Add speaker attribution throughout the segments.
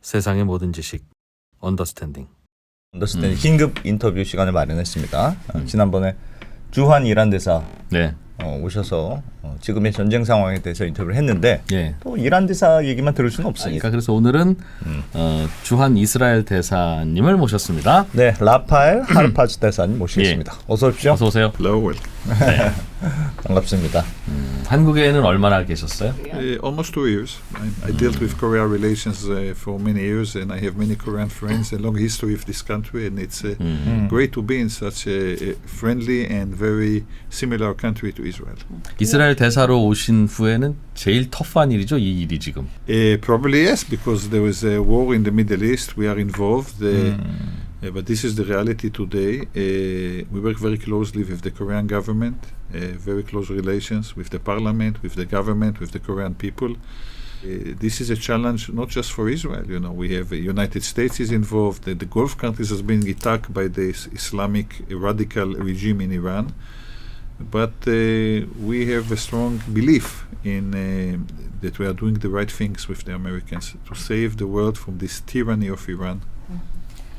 Speaker 1: 세상의 모든 지식 언더스탠딩.
Speaker 2: 긴급 인터뷰 시간을 마련했습니다. 지난번에 주한 이란 대사
Speaker 1: 네.
Speaker 2: 오셔서 지금의 전쟁 상황에 대해서 인터뷰를 했는데
Speaker 1: 예.
Speaker 2: 또 이란 대사 얘기만 들을 수는 없으니까.
Speaker 1: 그러니까 그래서 오늘은 주한 이스라엘 대사님을 모셨습니다.
Speaker 2: 네, 라파엘 하르파즈 대사님 모시겠습니다. 어서 오십시오.
Speaker 1: 어서 오세요.
Speaker 3: Hello.
Speaker 1: 네.
Speaker 2: 반갑습니다.
Speaker 1: 한국에는 얼마나 계셨어요?
Speaker 3: Almost 2 years. I dealt with Korea relations for many years, and I have many Korean friends, a long history of this country, and it's great to be in such a friendly and very similar country to Israel.
Speaker 1: 이스라엘 대사로 오신 후에는 제일 터프한 일이죠, 이 일이 지금.
Speaker 3: Probably yes, because there is a war in the Middle East. We are involved. But this is the reality today. We work very closely with the Korean government, very close relations with the parliament, with the government, with the Korean people. This is a challenge not just for Israel. You know, we have the United States is involved. The Gulf countries has been attacked by the Islamic radical regime in Iran. But we have a strong belief in that we are doing the right things with the Americans to save the world from this tyranny of Iran.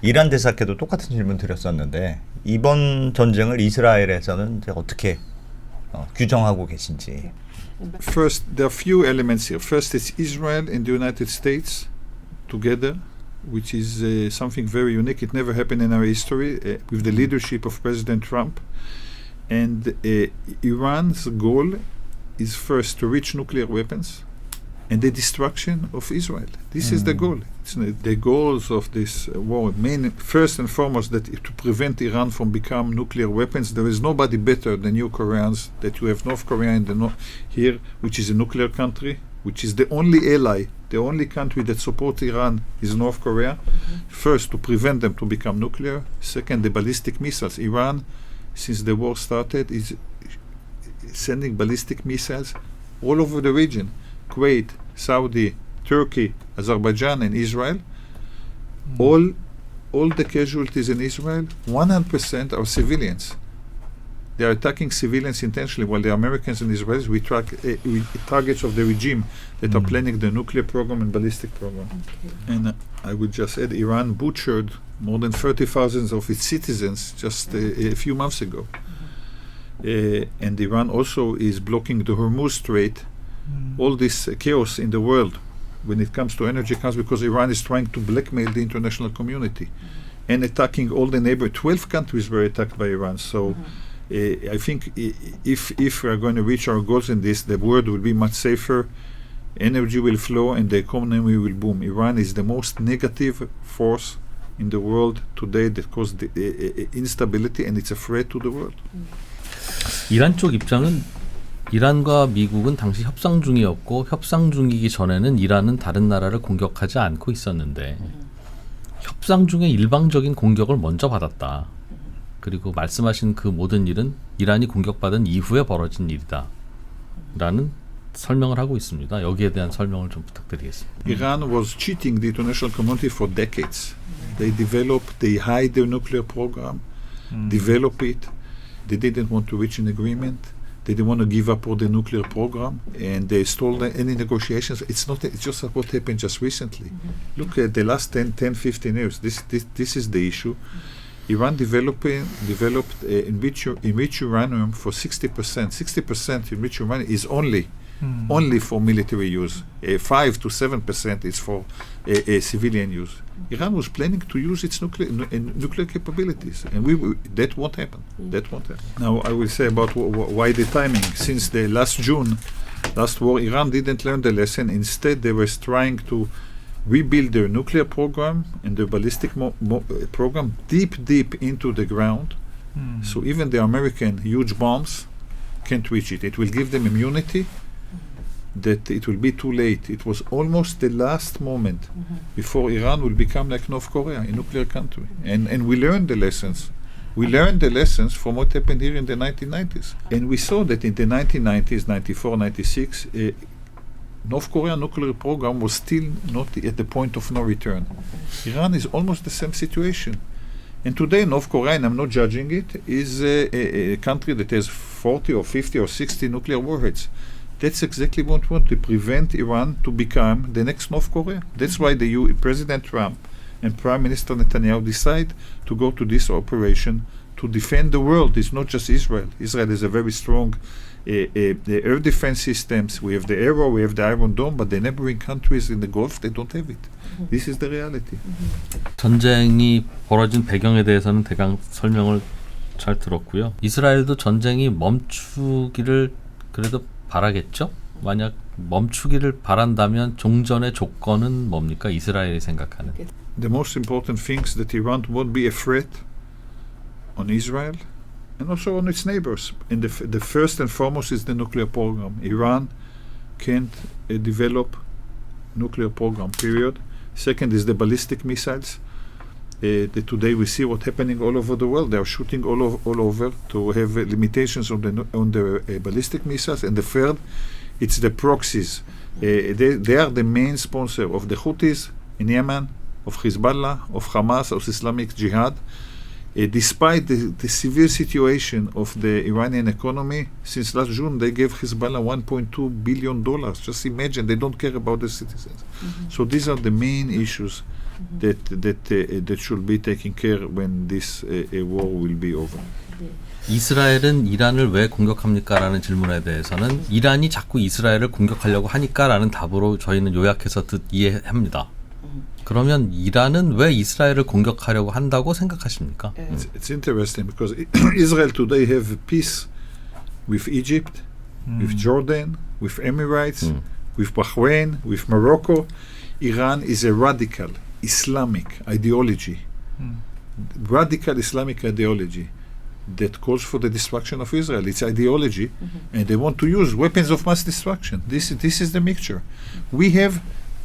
Speaker 2: 이란 대사께도 똑같은 질문 드렸었는데 이번 전쟁을 이스라엘에서는 이제 어떻게 규정하고 계신지.
Speaker 3: First, there are few elements here. First, it's Israel and the United States together, which is something very unique. It never happened in our history with the leadership of President Trump. And Iran's goal is first to reach nuclear weapons and the destruction of Israel. This is the goal. It's the goals of this war. First and foremost, that to prevent Iran from becoming nuclear weapons. There is nobody better than you Koreans. That you have North Korea in the here, which is a nuclear country, which is the only ally, the only country that supports Iran is North Korea. First, to prevent them to become nuclear. Second, the ballistic missiles. Iran, since the war started, is sending ballistic missiles all over the region. Kuwait, Saudi, Turkey, Azerbaijan, and Israel. All the casualties in Israel, 100% are civilians. They are attacking civilians intentionally, while the Americans and Israelis we targets of the regime that are planning the nuclear program and ballistic program. And I would just add, Iran butchered more than 30,000 of its citizens just a few months ago. And Iran also is blocking the Hormuz Strait. All this chaos in the world when it comes to energy comes because Iran is trying to blackmail the international community and attacking all the 12 countries were attacked by Iran. So I think if we are going to reach our goals in this, the world will be much safer, energy will flow, and the economy will boom. Iran is the most negative force in the world today that causes instability, and it's a threat to the world.
Speaker 1: 이란 쪽 입장은 이란과 미국은 당시 협상 중이었고 협상 중이기 전에는 이란은 다른 나라를 공격하지 않고 있었는데 협상 중에 일방적인 공격을 먼저 받았다. 그리고 말씀하신 그 모든 일은 이란이 공격받은 이후에 벌어진 일이다. 라는 설명을 하고 있습니다. 여기에 대한 설명을 좀 부탁드리겠습니다.
Speaker 3: Iran was cheating the international community for decades. They hide their nuclear program, develop it. They didn't want to reach an agreement. They didn't want to give up all the nuclear program, and they stalled any negotiations. It's just what happened just recently. Look at the last 10, 15 years. This is the issue. Iran developed enriched uranium for 60%. 60% enriched uranium is only for military use. 5 to 7% is for civilian use. Iran was planning to use its nuclear capabilities, and that won't happen. That won't happen. Now I will say about why the timing. Since the last war, Iran didn't learn the lesson. Instead, they were trying to rebuild their nuclear program and their ballistic program deep into the ground. So even the American huge bombs can't reach it. It will give them immunity. That it will be too late. It was almost the last moment before Iran will become like North Korea, a nuclear country. And we learned the lessons. We learned the lessons from what happened here in the 1990s. And we saw that in the 1990s, 94, 96, North Korea nuclear program was still not at the point of no return. Iran is almost the same situation. And today North Korea, and I'm not judging it, is a country that has 40 or 50 or 60 nuclear warheads. That's exactly what we want to prevent Iran to become the next North Korea. That's why President Trump and Prime Minister Netanyahu decide to go to this operation to defend the world. It's not just Israel. Israel has a very strong the air defense systems. We have the Arrow, we have the Iron Dome, but the neighboring countries in the Gulf, they don't have it. This is the reality.
Speaker 1: 전쟁이 벌어진 배경에 대해서는 대강 설명을 잘 들었고요. 이스라엘도 전쟁이 멈추기를 그래도 바라겠죠? 만약 멈추기를 바란다면 종전의 조건은 뭡니까? 이스라엘이 생각하는.
Speaker 3: The most important things that Iran won't be a threat on Israel and also on its neighbors. And the first and foremost is the nuclear program. Iran can't develop nuclear program, period. Second is the ballistic missiles. That today we see what's happening all over the world. They are shooting all over to have limitations on the ballistic missiles. And the third, it's the proxies. They are the main sponsor of the Houthis in Yemen, of Hezbollah, of Hamas, of Islamic Jihad. Despite the severe situation of the Iranian economy, since last June they gave Hezbollah $1.2 billion. Just imagine, they don't care about the citizens. So these are the main issues that should be taken care when this war will be over.
Speaker 1: 이스라엘은 이란을 왜 공격합니까? 라는 질문에 대해서는 이란이 자꾸 이스라엘을 공격하려고 하니까 라는 답으로 저희는 요약해서 이해합니다. 그러면 이란은 왜 이스라엘을 공격하려고 한다고 생각하십니까?
Speaker 3: It's interesting because Israel today have peace with Egypt, with Jordan, with Emirates, with Bahrain, with Morocco. Iran is a radical Islamic ideology, radical Islamic ideology that calls for the destruction of Israel. It's ideology, and they want to use weapons of mass destruction. This is the mixture. We have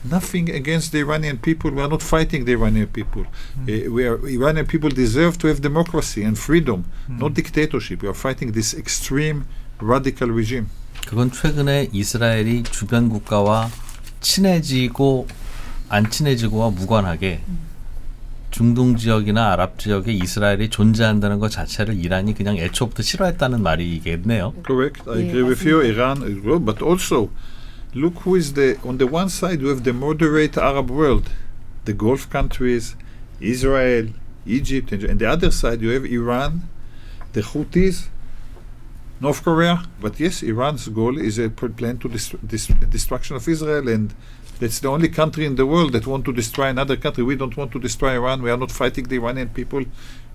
Speaker 3: nothing against the Iranian people. We are not fighting the Iranian people. Iranian people deserve to have democracy and freedom, not dictatorship. We are fighting this extreme radical regime.
Speaker 1: 그건 최근에 이스라엘이 주변 국가와 친해지고 안 친해지고와 무관하게 중동 지역이나 아랍 지역에 이스라엘이 존재한다는 것 자체를 이란이 그냥 애초부터 싫어했다는 말이겠네요.
Speaker 3: Correct. I agree with you. Iran, but also look who is on the one side you have the moderate Arab world, the Gulf countries, Israel, Egypt, and the other side you have Iran, the Houthis, North Korea. But yes, Iran's goal is a plan to destruction of Israel, and that's the only country in the world that want to destroy another country. We don't want to destroy Iran. We are not fighting the Iranian people.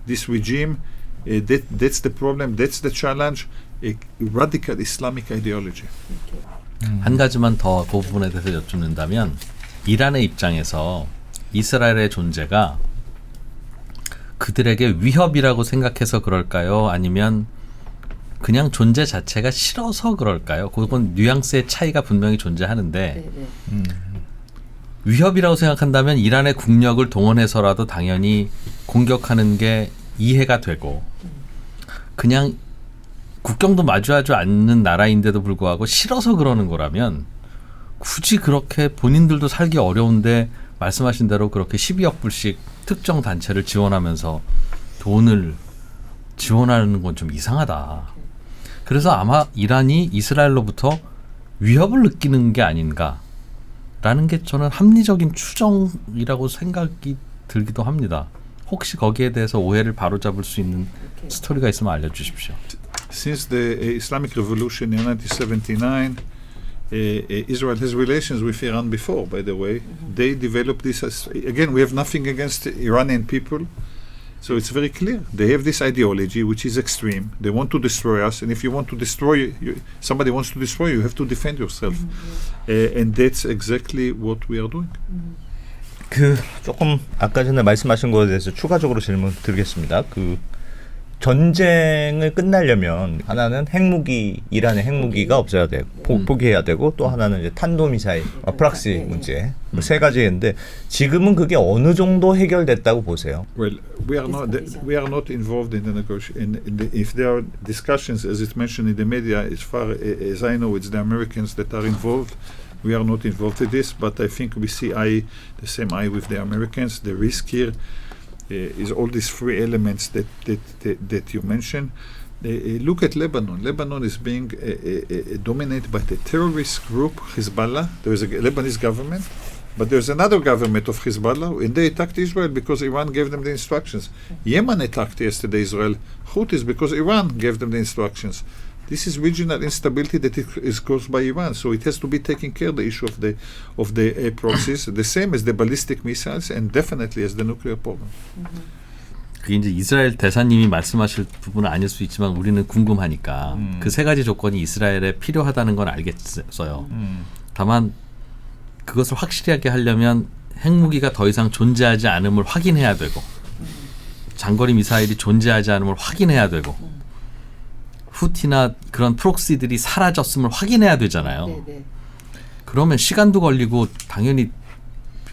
Speaker 3: This regime, that's the problem. That's the challenge. A radical Islamic ideology.
Speaker 1: 한 가지만 더 그 부분에 대해서 여쭙는다면 이란의 입장에서 이스라엘의 존재가 그들에게 위협이라고 생각해서 그럴까요? 아니면 그냥 존재 자체가 싫어서 그럴까요? 그건 뉘앙스의 차이가 분명히 존재하는데 위협이라고 생각한다면 이란의 국력을 동원해서라도 당연히 공격하는 게 이해가 되고 그냥 국경도 마주하지 않는 나라인데도 불구하고 싫어서 그러는 거라면 굳이 그렇게 본인들도 살기 어려운데 말씀하신 대로 그렇게 12억 불씩 특정 단체를 지원하면서 돈을 지원하는 건 좀 이상하다. 그래서 아마 이란이 이스라엘로부터 위협을 느끼는 게 아닌가라는 게 저는 합리적인 추정이라고 생각이 들기도 합니다. 혹시 거기에 대해서 오해를 바로잡을 수 있는 스토리가 있으면 알려주십시오.
Speaker 3: Since the Islamic Revolution in 1979, Israel has relations with Iran before, by the way. They developed this again, we have nothing against Iranian people. So it's very clear. They have this ideology which is extreme. They want to destroy us. And if you want to destroy, somebody wants to destroy you have to defend yourself. And that's exactly what we are doing.
Speaker 2: 조금 아까 전에 말씀하신 거에 대해서 추가적으로 질문 드리겠습니다. 전쟁을 끝내려면 하나는 핵무기, 이란의 핵무기가 없어야 되고 포기해야 되고 또 하나는 이제 탄도미사일, 프락시 문제 세 가지인데 지금은 그게 어느 정도 해결됐다고 보세요?
Speaker 3: Well, we are not involved in the negotiation. If there are discussions, as it's mentioned in the media, as far as I know, it's the Americans that are involved. We are not involved in this, but I think we see the same eye with the Americans. The risk here is all these three elements that you mentioned. Look at Lebanon. Lebanon is being dominated by the terrorist group Hezbollah. There is a Lebanese government, but there's another government of Hezbollah, and they attacked Israel because Iran gave them the instructions. Yemen attacked yesterday Israel. Houthis because Iran gave them the instructions. This is regional instability that is caused by Iran, so it has to be taken care of, the issue of the proxies, the same as the ballistic missiles, and definitely as the nuclear program.
Speaker 1: 그게 이제 이스라엘 대사님이 말씀하실 부분은 아닐 수 있지만 우리는 궁금하니까 그 세 가지 조건이 이스라엘에 필요하다는 건 알겠어요. 다만 그것을 확실하게 하려면 핵무기가 더 이상 존재하지 않음을 확인해야 되고 장거리 미사일이 존재하지 않음을 확인해야 되고 후티나 그런 프록시들이 사라졌음을 확인해야 되잖아요.
Speaker 4: 네네.
Speaker 1: 그러면 시간도 걸리고 당연히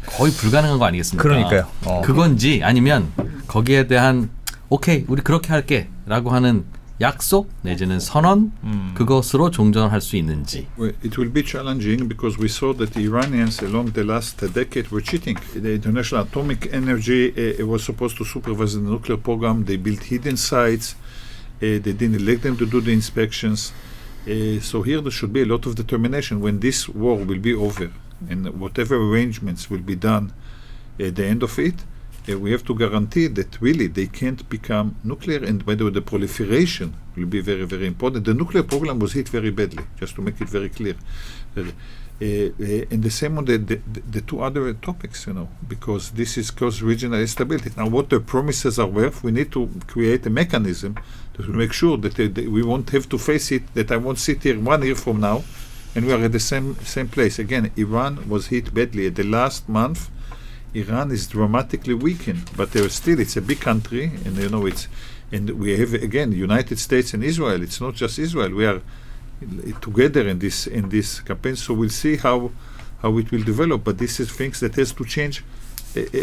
Speaker 1: 거의 불가능한 거 아니겠습니까?
Speaker 2: 그러니까요.
Speaker 1: 그건지 아니면 거기에 대한 오케이 우리 그렇게 할게 라고 하는 약속 내지는 선언 그것으로 종전할 수 있는지.
Speaker 3: Well, it will be challenging because we saw that the Iranians along the last decade were cheating. The International Atomic Energy was supposed to supervise the nuclear program. They built hidden sites. They didn't elect them to do the inspections. So here there should be a lot of determination when this war will be over and whatever arrangements will be done at the end of it. We have to guarantee that really they can't become nuclear, and by the way, the proliferation will be very, very important. The nuclear program was hit very badly, just to make it very clear. And the same on the two other topics, because this is caused regional instability. Now, what the promises are worth, we need to create a mechanism to make sure that we won't have to face it, that I won't sit here 1 year from now, and we are at the same place. Again, Iran was hit badly. At the last month, Iran is dramatically weakened, but it's a big country, and and we have again United States and Israel. It's not just Israel. We are together in this campaign. So we'll see how it will develop. But this is things that has to change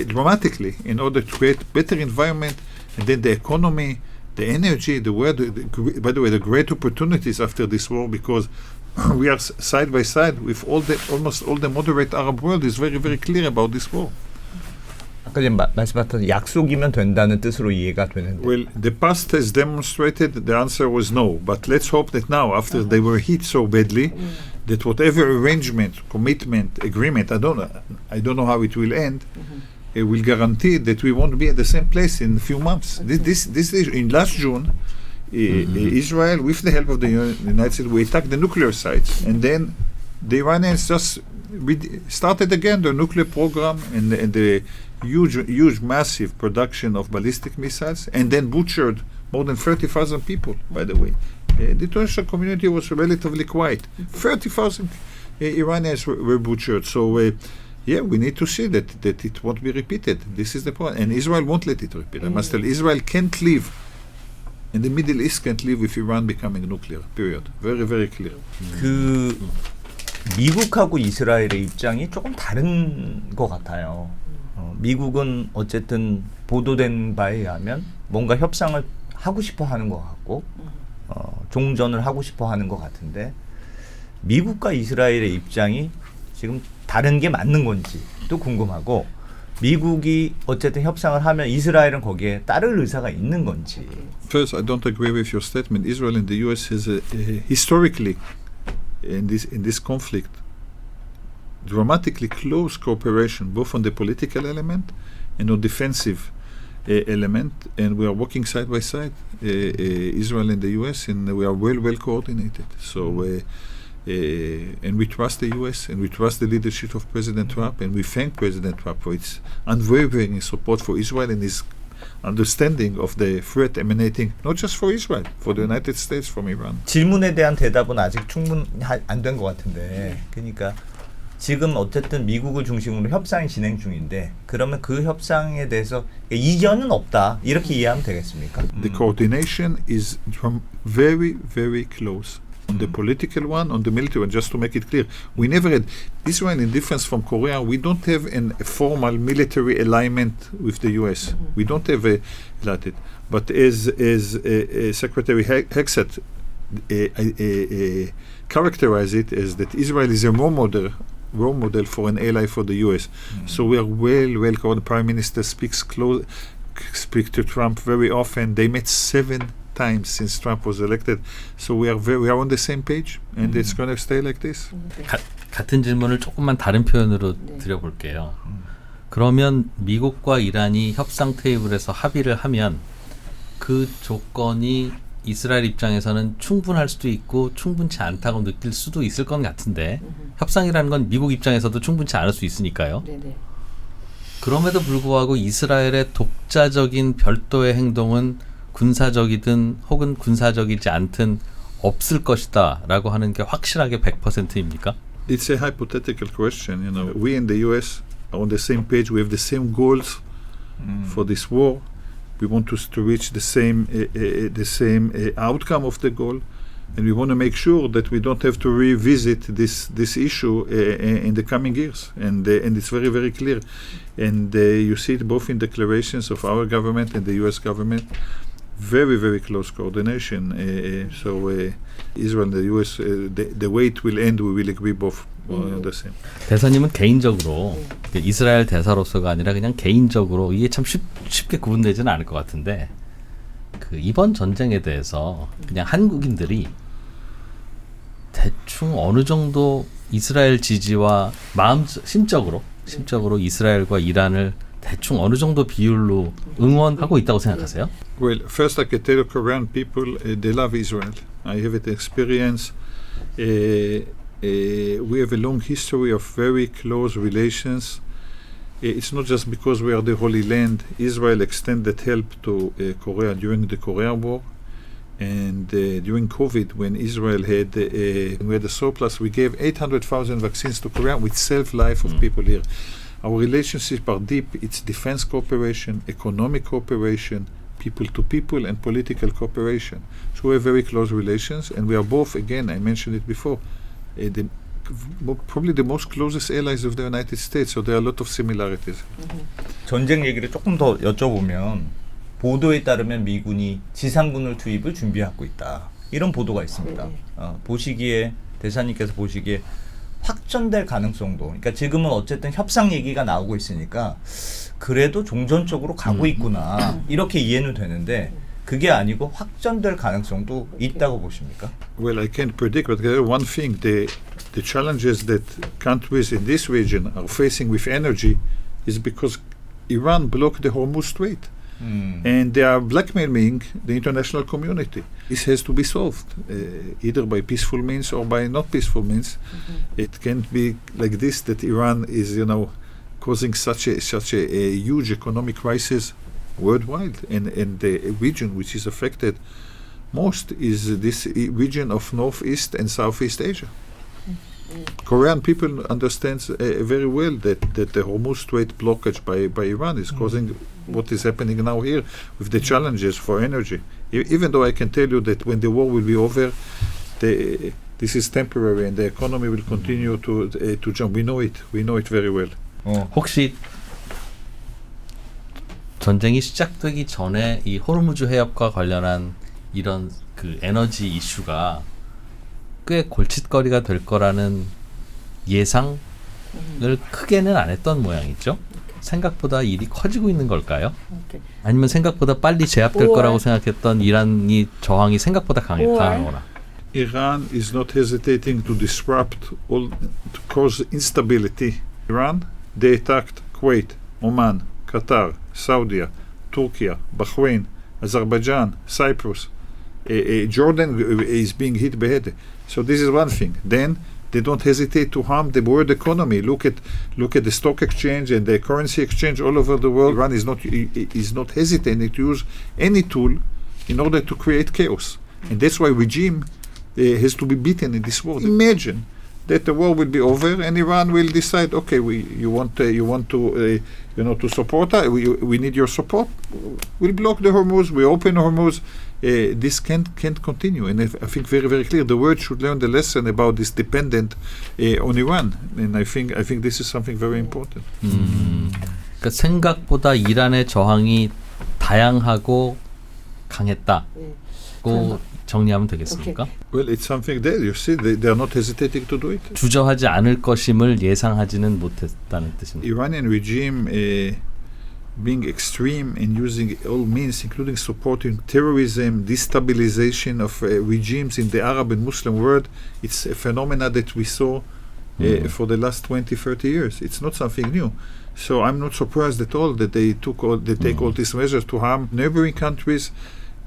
Speaker 3: dramatically in order to create better environment, and then the economy, the energy, by the way, the great opportunities after this war, because we are side by side with almost all the moderate Arab world is very, very clear about this war.
Speaker 2: 아까 지금 말씀하셨던 약속이면 된다는 뜻으로 이해가 되는데.
Speaker 3: Well, the past has demonstrated the answer was no, but let's hope that now, after they were hit so badly, that whatever arrangement, commitment, agreement, I don't know how it will end, it will guarantee that we won't be at the same place in a few months. This is in last June. Israel, with the help of the United States, we attacked the nuclear sites, and then the Iranians just started again the nuclear program and the huge, massive production of ballistic missiles, and then butchered more than 30,000 people, by the way. The international community was relatively quiet. 30,000 Iranians were butchered. So, we need to see that it won't be repeated. This is the point. And Israel won't let it repeat. I must tell you, Israel can't live, and the Middle East can't live with Iran becoming nuclear, period. Very, very clear.
Speaker 2: 그 미국하고 이스라엘의 입장이 조금 다른 것 같아요. 미국은 어쨌든 보도된 바에 의하면 뭔가 협상을 하고 싶어 하는 것 같고 종전을 하고 싶어 하는 것 같은데 미국과 이스라엘의 입장이 지금 다른 게 맞는 건지도 궁금하고 미국이 어쨌든 협상을 하면 이스라엘은 거기에 따를 의사가 있는 건지.
Speaker 3: First, I don't agree with your statement. Israel and the U.S. has historically in this conflict dramatically close cooperation, both on the political element and on defensive element, and we are working side by side, Israel and the U.S., and we are well coordinated. So, and we trust the U.S. and we trust the leadership of President Trump, and we thank President Trump for its unwavering support for Israel and his understanding of the threat emanating not just for Israel, for the United States from Iran.
Speaker 2: 질문에 대한 대답은 아직 충분 안 된 것 같은데, 그러니까 지금 어쨌든 미국을 중심으로 협상이 진행 중인데 그러면 그 협상에 대해서 이견은 없다 이렇게 이해하면 되겠습니까?
Speaker 3: The coordination is very, very close. On the political one, on the military one, just to make it clear, we never had Israel, in difference from Korea, we don't have a formal military alignment with the US. We don't have that. But as Secretary Hexet characterized it as that Israel is a role model for an ally for the US. So we are well. The Prime Minister speaks to Trump very often. They met 7 times since Trump was elected. So we are on the same page, and it's going to stay like this.
Speaker 1: 같은 질문을 조금만 다른 표현으로
Speaker 4: 네.
Speaker 1: 드려볼게요. 그러면 미국과 이란이 협상 테이블에서 합의를 하면 그 조건이 이스라엘 입장에서는 충분할 수도 있고 충분치 않다고 느낄 수도 있을 것 같은데 협상이라는 건 미국 입장에서도 충분치 않을 수 있으니까요.
Speaker 4: 네네.
Speaker 1: 그럼에도 불구하고 이스라엘의 독자적인 별도의 행동은 군사적이든 혹은 군사적이지 않든 없을 것이다 라고 하는 게 확실하게 100%입니까?
Speaker 3: It's a hypothetical question. You know, we in the U.S. are on the same page. We have the same goals for this war. We want to reach the same outcome of the goal, and we want to make sure that we don't have to revisit this issue in the coming years. And it's very, very clear. And you see it both in declarations of our government and the U.S. government. Very, very close coordination. So Israel and the U.S. The way it will end, we will agree both on the same.
Speaker 1: 대사님은 개인적으로 그 이스라엘 대사로서가 아니라 그냥 개인적으로 이게 참 쉽게 구분되지는 않을 것 같은데 그 이번 전쟁에 대해서 그냥 한국인들이 대충 어느 정도 이스라엘 지지와 심적으로 이스라엘과 이란을 대충 어느 정도 비율로 응원하고 있다고 생각하세요?
Speaker 3: Well, first I can tell you, Korean people, they love Israel. I have an experience. We have a long history of very close relations. It's not just because we are the Holy Land. Israel extended help to Korea during the Korean War. And during COVID, when Israel had we had a surplus, we gave 800,000 vaccines to Korea, which saved life of people here. Our relationships are deep. It's defense cooperation, economic cooperation, people to people, and political cooperation. So we have very close relations, and we are both, again, I mentioned it before, probably the most closest allies of the United States. So there are a lot of similarities.
Speaker 2: 전쟁 얘기를 조금 더 여쭤보면 보도에 따르면 미군이 지상군을 투입을 준비하고 있다. 이런 보도가 있습니다. 보시기에 대사님께서 보시기에 확전될 가능성도, 그러니까 지금은 어쨌든 협상 얘기가 나오고 있으니까 그래도 종전적으로 가고 있구나 이렇게 이해는 되는데 그게 아니고 확전될 가능성도 있다고 보십니까?
Speaker 3: Well, I can't predict, but one thing, the challenges that countries in this region are facing with energy is because Iran blocked the Hormuz Strait. And they are blackmailing the international community. This has to be solved, either by peaceful means or by not peaceful means. It can't be like this, that Iran is, causing such a huge economic crisis worldwide, and the region which is affected most is this region of Northeast and Southeast Asia. Korean people understand very well that the Hormuz Strait blockage by Iran is causing what is happening now here with the challenges for energy. Even though I can tell you that when the war will be over, this is temporary and the economy will continue to jump. We know it very well.
Speaker 1: 혹시 전쟁이 시작되기 전에 이 호르무즈 해협과 관련한 이런 그 에너지 이슈가 꽤 골칫거리가 될 거라는 예상을 크게는 안 했던 모양이죠. 생각보다 일이 커지고 있는 걸까요? 아니면 생각보다 빨리 제압될 거라고 생각했던 이란이 저항이 생각보다 강하거나.
Speaker 3: Iran is not hesitating to disrupt to cause instability. Iran, they attacked Kuwait, Oman, Qatar, Saudi, Turkey, Bahrain, Azerbaijan, Cyprus. Jordan is being hit beheaded. So this is one thing. Then they don't hesitate to harm the world economy. Look at the stock exchange and the currency exchange all over the world. Iran is not hesitating to use any tool in order to create chaos, and that's why regime has to be beaten in this war. Imagine that the war will be over and Iran will decide, okay, you want to support us. We need your support. We'll block the Hormuz. We open Hormuz. This can't continue, and I think very, very clear. The world should learn the lesson about this dependent on Iran, and I think this is something very important.
Speaker 1: 그러니까 생각보다 이란의 저항이 다양하고 강했다고 정리하면 되겠습니까?
Speaker 3: Well, it's something there. You see, they are not hesitating to do it.
Speaker 1: 주저하지 않을 것임을 예상하지는 못했다는 뜻입니다.
Speaker 3: Iranian regime being extreme and using all means, including supporting terrorism, destabilization of regimes in the Arab and Muslim world. It's a phenomena that we saw for the last 20, 30 years. It's not something new. So I'm not surprised at all that they take all these measures to harm neighboring countries.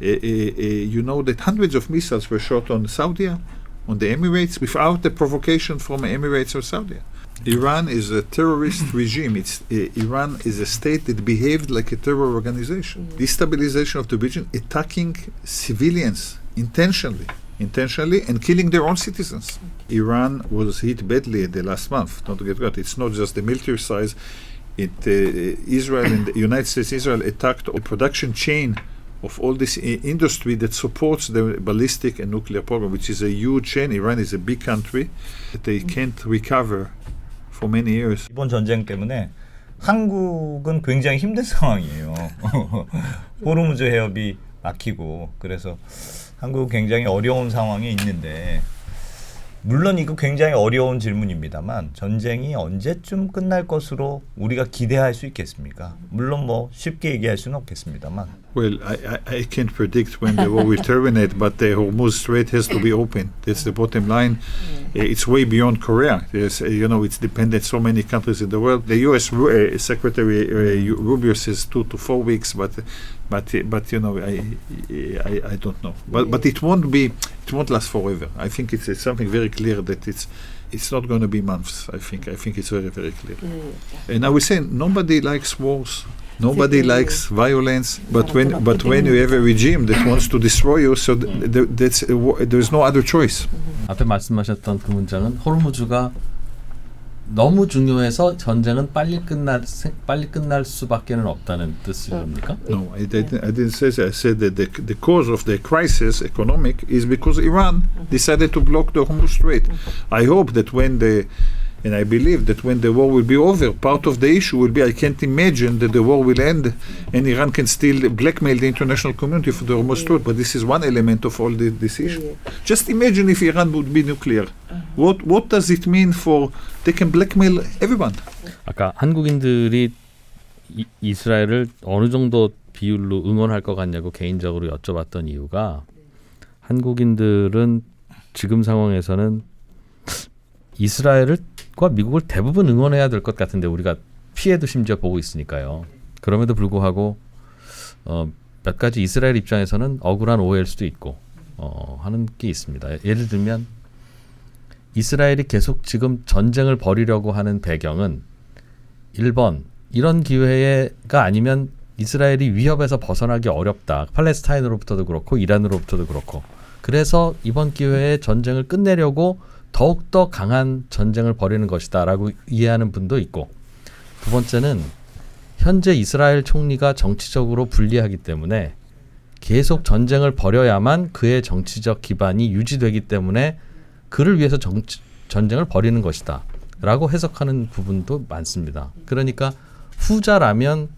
Speaker 3: You know that hundreds of missiles were shot on Saudi, on the Emirates, without the provocation from Emirates or Saudi. Iran is a terrorist regime. Iran is a state that behaved like a terror organization. Destabilization of the region, attacking civilians intentionally, and killing their own citizens. Iran was hit badly in the last month. Don't get caught. It's not just the military size. Israel and the United States, Israel attacked a production chain of all this industry that supports the ballistic and nuclear program, which is a huge chain. Iran is a big country that they can't recover for many years.
Speaker 2: 이번 전쟁 때문에 한국은 굉장히 힘든 상황이에요. 호르무즈 해협이 막히고 그래서 한국은 굉장히 어려운 상황에 있는데 물론 이거 굉장히 어려운 질문입니다만 전쟁이 언제쯤 끝날 것으로 우리가 기대할 수 있겠습니까? 물론 뭐 쉽게 얘기할 수는 없겠습니다만.
Speaker 3: Well, I can't predict when the war will terminate, but the Hormuz Strait has to be open. That's the bottom line. It's way beyond Korea. There's, it's dependent so many countries in the world. The U.S. Secretary Rubio says 2 to 4 weeks, but I don't know. But it won't last forever. I think it's something very clear that it's not going to be months. I think it's very, very clear. And I would say nobody likes wars. Nobody likes violence, but when you have a regime that wants to destroy you, so there's no other choice.
Speaker 1: 앞에 말씀하셨던 그 문장은 호르무즈가 너무 중요해서 전쟁은 빨리 끝날 수밖에는 없다는 뜻입니까?
Speaker 3: No, I didn't say that. I said that the cause of the crisis, economic, is because Iran decided to block the Hormuz Strait. I hope that and I believe that when the war will be over, part of the issue will be I can't imagine that the war will end and Iran can still blackmail the international community for the Hormuz Strait. But this is one element of all this issue. Just imagine if Iran would be nuclear. What does it mean for they can blackmail everyone?
Speaker 1: 아까 한국인들이 이스라엘을 어느 정도 비율로 응원할 것 같냐고 개인적으로 여쭤봤던 이유가 한국인들은 지금 상황에서는 이스라엘과 미국을 대부분 응원해야 될 것 같은데 우리가 피해도 심지어 보고 있으니까요. 그럼에도 불구하고 몇 가지 이스라엘 입장에서는 억울한 오해일 수도 있고 하는 게 있습니다. 예를 들면 이스라엘이 계속 지금 전쟁을 벌이려고 하는 배경은 1번 이런 기회가 아니면 이스라엘이 위협에서 벗어나기 어렵다. 팔레스타인으로부터도 그렇고 이란으로부터도 그렇고 그래서 이번 기회에 전쟁을 끝내려고 더욱더 강한 전쟁을 벌이는 것이다 라고 이해하는 분도 있고 두 번째는 현재 이스라엘 총리가 정치적으로 불리하기 때문에 계속 전쟁을 벌여야만 그의 정치적 기반이 유지되기 때문에 그를 위해서 전쟁을 벌이는 것이다 라고 해석하는 부분도 많습니다. 그러니까 후자라면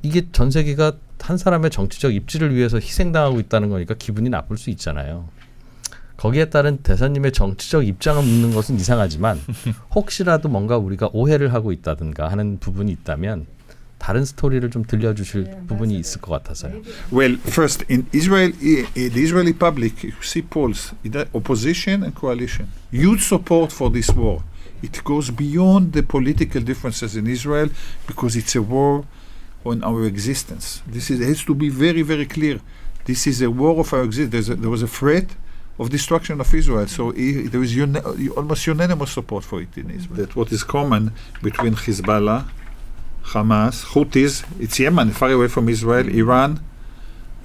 Speaker 1: 이게 전 세계가 한 사람의 정치적 입지를 위해서 희생당하고 있다는 거니까 기분이 나쁠 수 있잖아요. 거기에 따른 대사님의 정치적 입장을 묻는 것은 이상하지만 혹시라도 뭔가 우리가 오해를 하고 있다든가 하는 부분이 있다면 다른 스토리를 좀 들려주실 부분이 있을 것 같아서요.
Speaker 3: Well, first, in Israel, the Israeli public, you see polls, opposition and coalition, huge support for this war. It goes beyond the political differences in Israel because it's a war on our existence. It has to be very, very clear. This is a war of our existence. There was a threat of destruction of Israel. So there is almost unanimous support for it in Israel. That what is common between Hezbollah, Hamas, Houthis, it's Yemen, far away from Israel, Iran,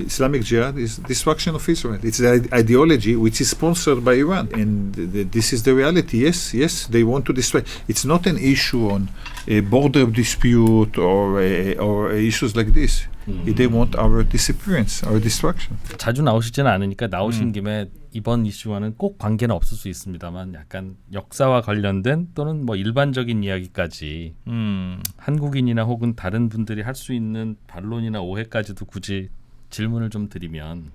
Speaker 3: Islamic Jihad is destruction of Israel. It's the ideology which is sponsored by Iran. And this is the reality. Yes, they want to destroy. It's not an issue on a border dispute or issues like this. They want our disappearance, our destruction.
Speaker 1: 자주 나오시지는 않으니까 나오신 김에 이번 이슈와는 꼭 관계는 없을 수 있습니다만 약간 역사와 관련된 또는 뭐 일반적인 이야기까지 한국인이나 혹은 다른 분들이 할 수 있는 반론이나 오해까지도 굳이 질문을 좀 드리면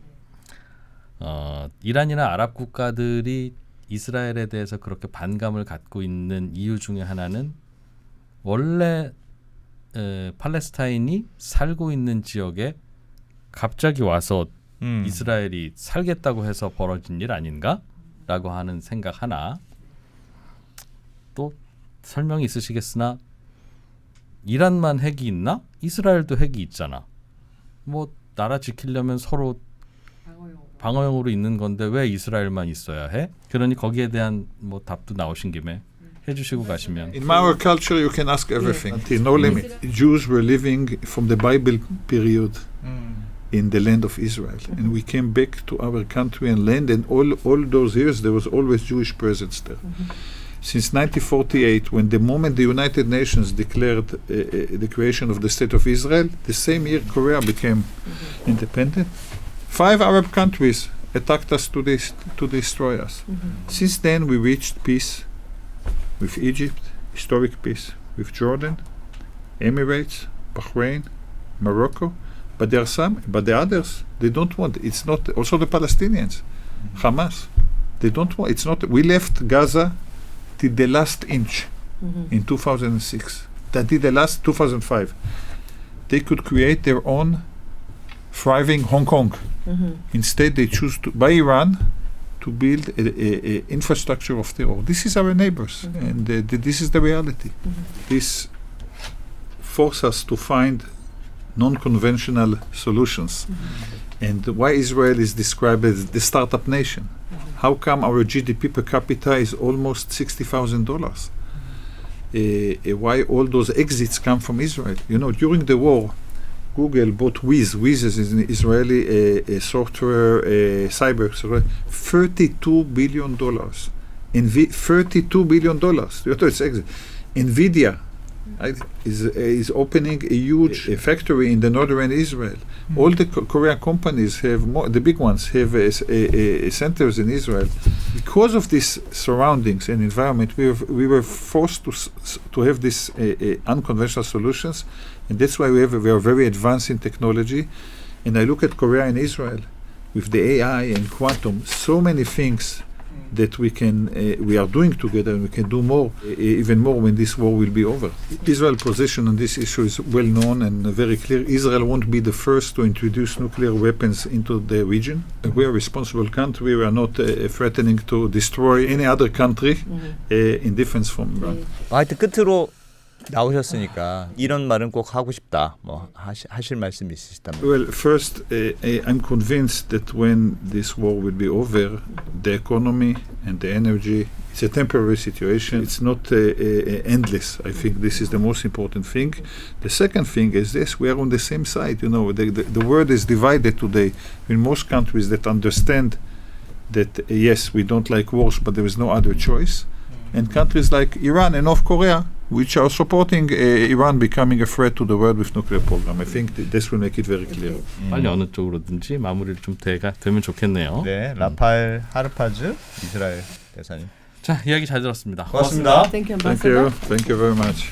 Speaker 1: 이란이나 아랍 국가들이 이스라엘에 대해서 그렇게 반감을 갖고 있는 이유 중에 하나는 원래 팔레스타인이 살고 있는 지역에 갑자기 와서 이스라엘이 살겠다고 해서 벌어진 일 아닌가라고 하는 생각 하나. 또 설명이 있으시겠으나 이란만 핵이 있나? 이스라엘도 핵이 있잖아. 뭐 나라 지키려면 서로 방어용으로 있는 건데 왜 이스라엘만 있어야 해? 그러니 거기에 대한 뭐 답도 나오신 김에 해주시고 가시면.
Speaker 3: In our culture, you can ask everything. Until no limit. Jews were living from the Bible period in the land of Israel, and we came back to our country and land, and all those years there was always Jewish presence there. Since 1948, when the moment the United Nations declared the creation of the State of Israel, the same year Korea became independent. 5 Arab countries attacked us to destroy us. Since then, we reached peace with Egypt, historic peace with Jordan, Emirates, Bahrain, Morocco, but there are some, but the others they don't want. It's not also the Palestinians, Hamas. They don't want. It's not. We left Gaza till the last inch in 2006. That did the last 2005. They could create their own thriving Hong Kong. Instead, they choose to by Iran to build a infrastructure of terror. This is our neighbors, and this is the reality. This forces us to find non-conventional solutions. And why Israel is described as the startup nation? How come our GDP per capita is almost $60,000? Why all those exits come from Israel? You know, during the war, Google bought Wiz. Wiz is an Israeli software, cyber, $32 billion. $32 billion. You know, it's exit. NVIDIA is opening a huge factory in the northern Israel. All the Korean companies have the big ones have centers in Israel. Because of these surroundings and environment, we were forced to have these unconventional solutions, and that's why we are very advanced in technology. And I look at Korea and Israel with the AI and quantum, so many things that we are doing together, and we can do more, even more when this war will be over. Israel's position on this issue is well known and very clear. Israel won't be the first to introduce nuclear weapons into the region. We are a responsible country. We are not threatening to destroy any other country in defense from Iran.
Speaker 2: 하여튼 끝으로 나오셨으니까 이런 말은 꼭 하고 싶다. 뭐 하실 말씀 있으시다면.
Speaker 3: Well, first, I'm convinced that when this war will be over, the economy and the energy, it's a temporary situation. It's not endless. I think this is the most important thing. The second thing is this: we are on the same side. You know, the world is divided today in most countries that understand that yes, we don't like wars, but there is no other choice, and countries like Iran and North Korea, which are supporting Iran becoming a threat to the world with nuclear program. I think this will make it very clear.
Speaker 1: 빨리 어느 쪽으로든지 마무리를 좀 되면 좋겠네요.
Speaker 2: 네, 라팔 하르파즈 이스라엘 대사님.
Speaker 1: 자, 이야기 잘 들었습니다.
Speaker 2: 고맙습니다.
Speaker 4: Thank you,
Speaker 3: Thank
Speaker 4: Ambassador.
Speaker 3: you. Thank you very much.